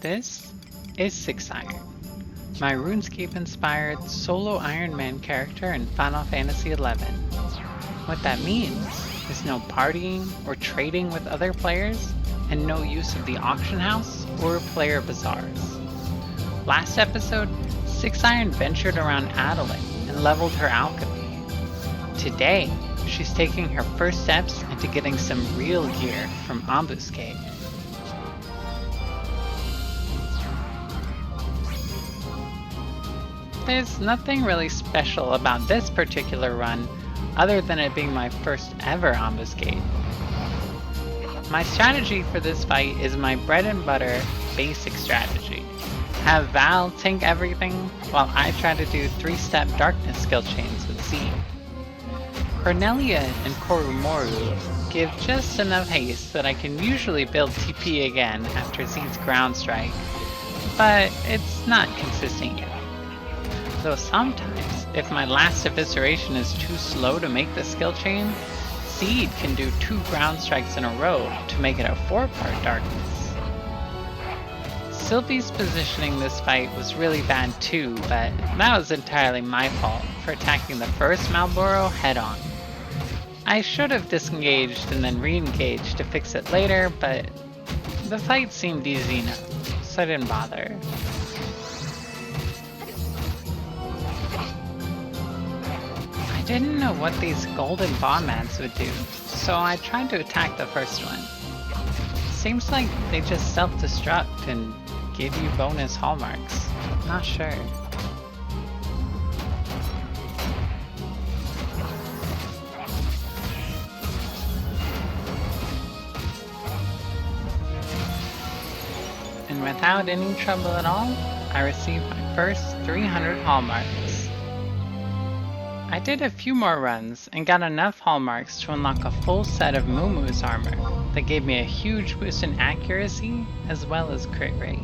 This is 6 Iron, my RuneScape-inspired solo Ironman character in Final Fantasy XI. What that means is no partying or trading with other players, and no use of the auction house or player bazaars. Last episode, 6 Iron ventured around Adelaide and leveled her alchemy. Today, she's taking her first steps into getting some real gear from Ambuscade. There's nothing really special about this particular run, other than it being my first ever Ambuscade. My strategy for this fight is my bread and butter basic strategy. Have Val tank everything, while I try to do 3-step darkness skill chains with Z. Cornelia and Korumoru give just enough haste that I can usually build TP again after Z's ground strike, but it's not consistent yet. Though sometimes, if my last evisceration is too slow to make the skill chain, Seed can do 2 ground strikes in a row to make it a 4-part darkness. Sylvie's positioning this fight was really bad too, but that was entirely my fault for attacking the first Malboro head-on. I should have disengaged and then re-engaged to fix it later, but the fight seemed easy enough, so I didn't bother. I didn't know what these golden bombmans would do, so I tried to attack the first one. Seems like they just self-destruct and give you bonus hallmarks. Not sure. And without any trouble at all, I received my first 300 hallmarks. I did a few more runs and got enough hallmarks to unlock a full set of Mumu's armor that gave me a huge boost in accuracy as well as crit rate.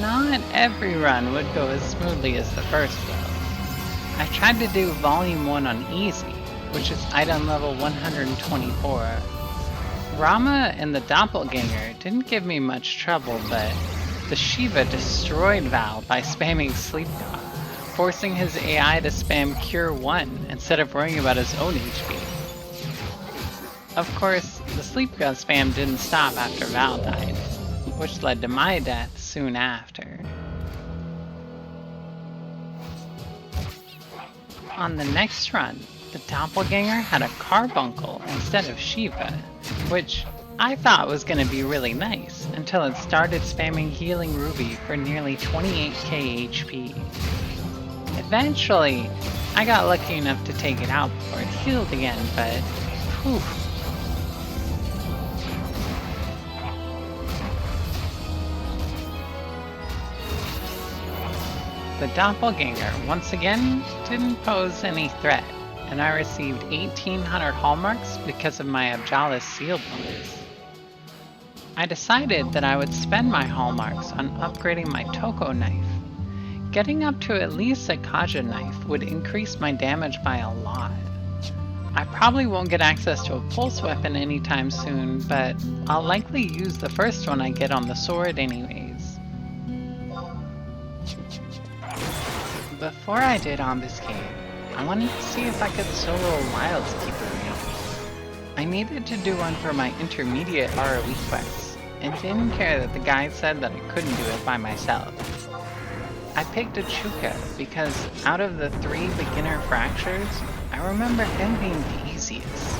Not every run would go as smoothly as the first though. I tried to do volume 1 on easy, which is item level 124. Rama and the doppelganger didn't give me much trouble, but the Shiva destroyed Val by spamming Sleep God, forcing his AI to spam Cure 1 instead of worrying about his own HP. Of course, the Sleep God spam didn't stop after Val died, which led to my death soon after. On the next run, the doppelganger had a carbuncle instead of Shiva, which I thought was going to be really nice until it started spamming Healing Ruby for nearly 28k HP. Eventually, I got lucky enough to take it out before it healed again, but whew. The doppelganger once again didn't pose any threat, and I received 1800 hallmarks because of my Abjalis seal bonus. I decided that I would spend my hallmarks on upgrading my Toko knife. Getting up to at least a Kaja knife would increase my damage by a lot. I probably won't get access to a pulse weapon anytime soon, but I'll likely use the first one I get on the sword anyways. Before I did Ambuscade, I wanted to see if I could solo a Wilds Keeper raid. I needed to do one for my intermediate ROE quests, and didn't care that the guide said that I couldn't do it by myself. I picked a Chuka because out of the 3 beginner fractures, I remember him being the easiest.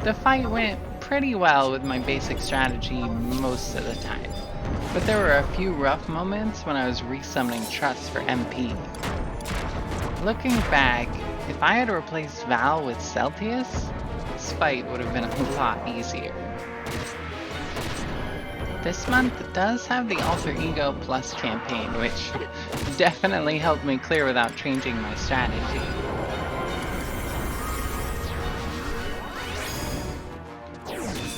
The fight went pretty well with my basic strategy most of the time, but there were a few rough moments when I was resummoning Trust for MP. Looking back, if I had replaced Val with Celtius, this fight would have been a lot easier. This month does have the Alter Ego Plus campaign, which definitely helped me clear without changing my strategy.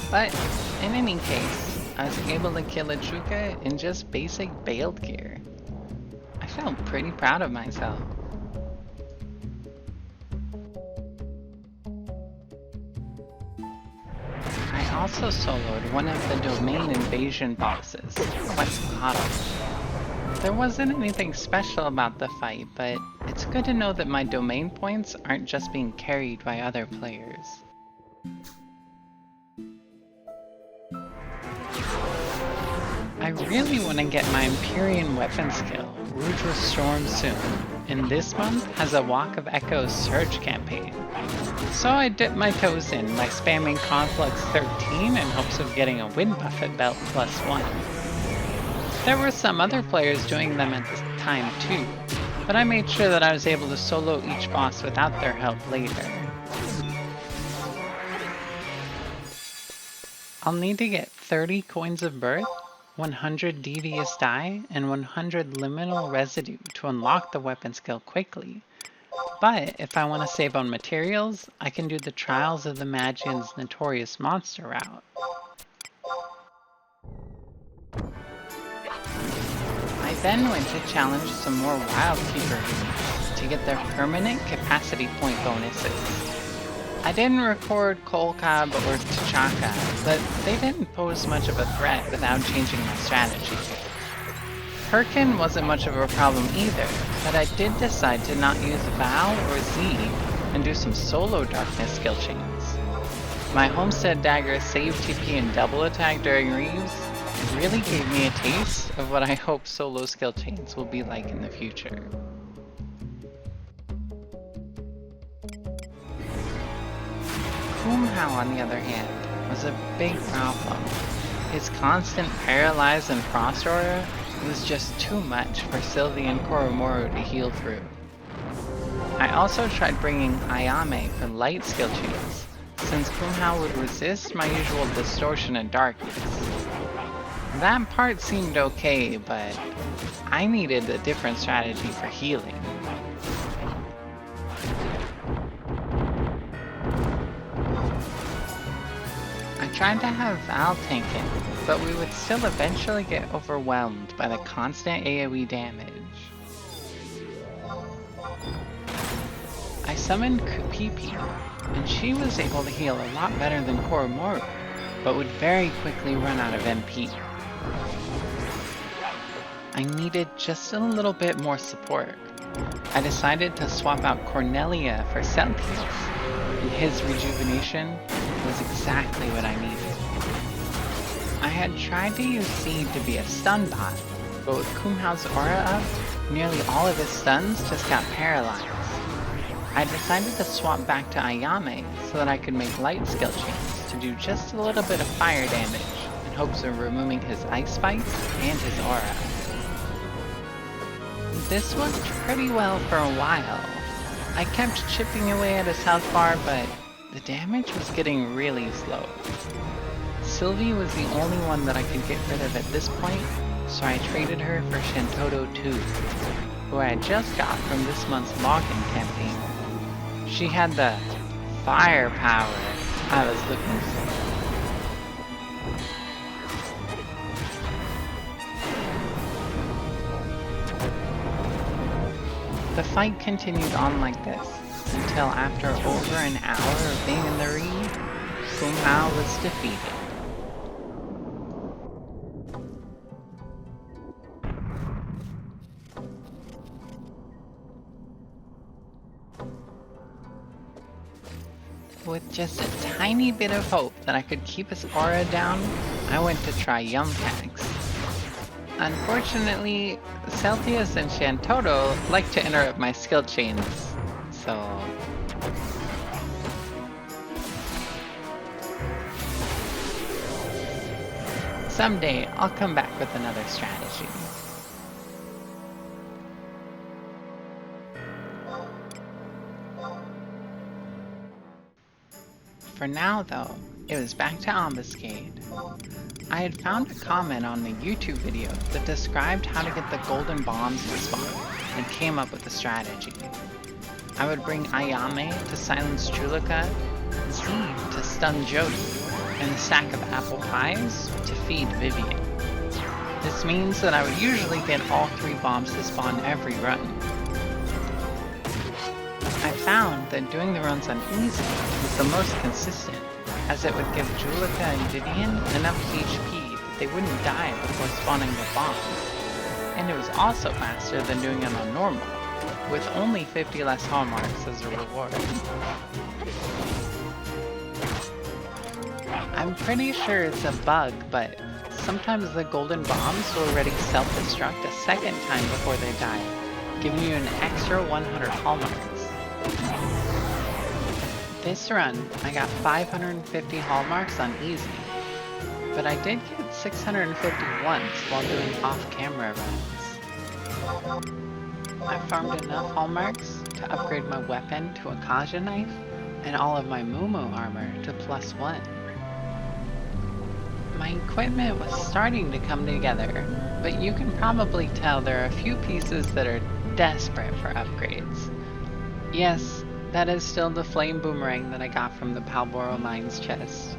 But in any case, I was able to kill a Chuka in just basic Baled gear. I felt pretty proud of myself. I also soloed one of the domain invasion bosses, Quest Bottom. There wasn't anything special about the fight, but it's good to know that my domain points aren't just being carried by other players. I really want to get my Empyrean weapon skill, Rudra Storm, soon, and this month has a Walk of Echoes Surge campaign. So I dipped my toes in by spamming Conflux 13 in hopes of getting a Wind Buffet belt +1. There were some other players doing them at the time too, but I made sure that I was able to solo each boss without their help later. I'll need to get 30 Coins of Birth, 100 Devious Die, and 100 Liminal Residue to unlock the weapon skill quickly. But if I want to save on materials, I can do the Trials of the Magian's Notorious Monster route. I then went to challenge some more Wildkeeper units to get their permanent capacity point bonuses. I didn't record Kolkab or T'Chaka, but they didn't pose much of a threat without changing my strategy. Perkin wasn't much of a problem either, but I did decide to not use Val or Z and do some solo darkness skill chains. My Homestead Dagger save TP and double attack during Reeves really gave me a taste of what I hope solo skill chains will be like in the future. Kumhao, on the other hand, was a big problem. His constant Paralyze and Frost Aura was just too much for Sylvie and Koromoru to heal through. I also tried bringing Ayame for light skill chains, since Kumhao would resist my usual distortion and darkness. That part seemed okay, but I needed a different strategy for healing. I tried to have Val tank it, but we would still eventually get overwhelmed by the constant AoE damage. I summoned Kupipi, and she was able to heal a lot better than Koromoru, but would very quickly run out of MP. I needed just a little bit more support. I decided to swap out Cornelia for Celtius, and his rejuvenation was exactly what I needed. I had tried to use Seed to be a stun bot, but with Kumhao's aura up, nearly all of his stuns just got paralyzed. I decided to swap back to Ayame so that I could make light skill chains to do just a little bit of fire damage in hopes of removing his ice spikes and his aura. This worked pretty well for a while. I kept chipping away at his health bar, but the damage was getting really slow. Sylvie was the only one that I could get rid of at this point, so I traded her for Shantoto 2, who I had just got from this month's login campaign. She had the firepower I was looking for. The fight continued on like this, until after over an hour of being in the ring, Kumhao was defeated. With just a tiny bit of hope that I could keep his aura down, I went to try Yumkax. Unfortunately, Celtius and Shantoto like to interrupt my skill chains, so... Someday, I'll come back with another strategy. For now, though, it was back to Ambuscade. I had found a comment on the YouTube video that described how to get the golden bombs to spawn, and came up with a strategy. I would bring Ayame to silence Chulaka, Z to stun Jody, and a stack of apple pies to feed Vivian. This means that I would usually get all 3 bombs to spawn every run. I found that doing the runs on easy was the most consistent, as it would give Julika and Gideon enough HP that they wouldn't die before spawning the bombs. And it was also faster than doing it on normal, with only 50 less hallmarks as a reward. I'm pretty sure it's a bug, but sometimes the golden bombs will already self-destruct a second time before they die, giving you an extra 100 hallmarks. This run, I got 550 hallmarks on easy, but I did get 650 once while doing off-camera runs. I farmed enough hallmarks to upgrade my weapon to a Kaja knife and all of my Mumu armor to +1. My equipment was starting to come together, but you can probably tell there are a few pieces that are desperate for upgrades. Yes, that is still the flame boomerang that I got from the Malboro mines chest.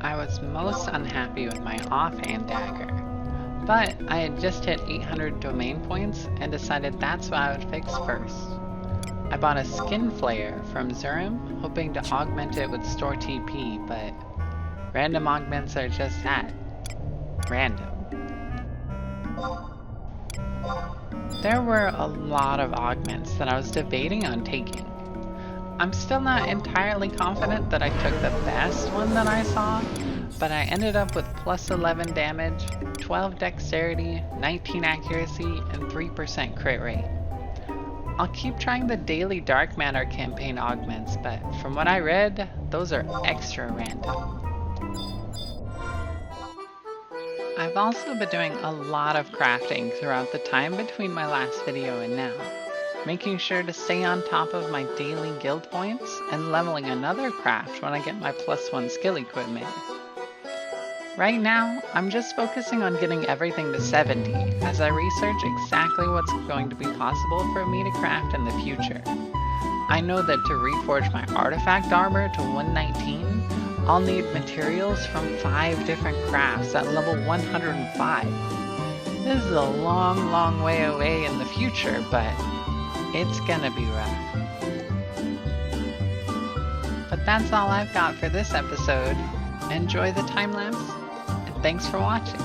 I was most unhappy with my offhand dagger, but I had just hit 800 domain points and decided that's what I would fix first. I bought a skin flare from Zurim, hoping to augment it with store TP, but random augments are just that. Random. There were a lot of augments that I was debating on taking. I'm still not entirely confident that I took the best one that I saw, but I ended up with +11 damage, 12 dexterity, 19 accuracy, and 3% crit rate. I'll keep trying the daily Dark Matter campaign augments, but from what I read, those are extra random. I've also been doing a lot of crafting throughout the time between my last video and now, making sure to stay on top of my daily guild points and leveling another craft when I get my +1 skill equipment. Right now, I'm just focusing on getting everything to 70 as I research exactly what's going to be possible for me to craft in the future. I know that to reforge my artifact armor to 119, I'll need materials from 5 different crafts at level 105. This is a long, long way away in the future, but it's gonna be rough. But that's all I've got for this episode. Enjoy the time lapse, and thanks for watching.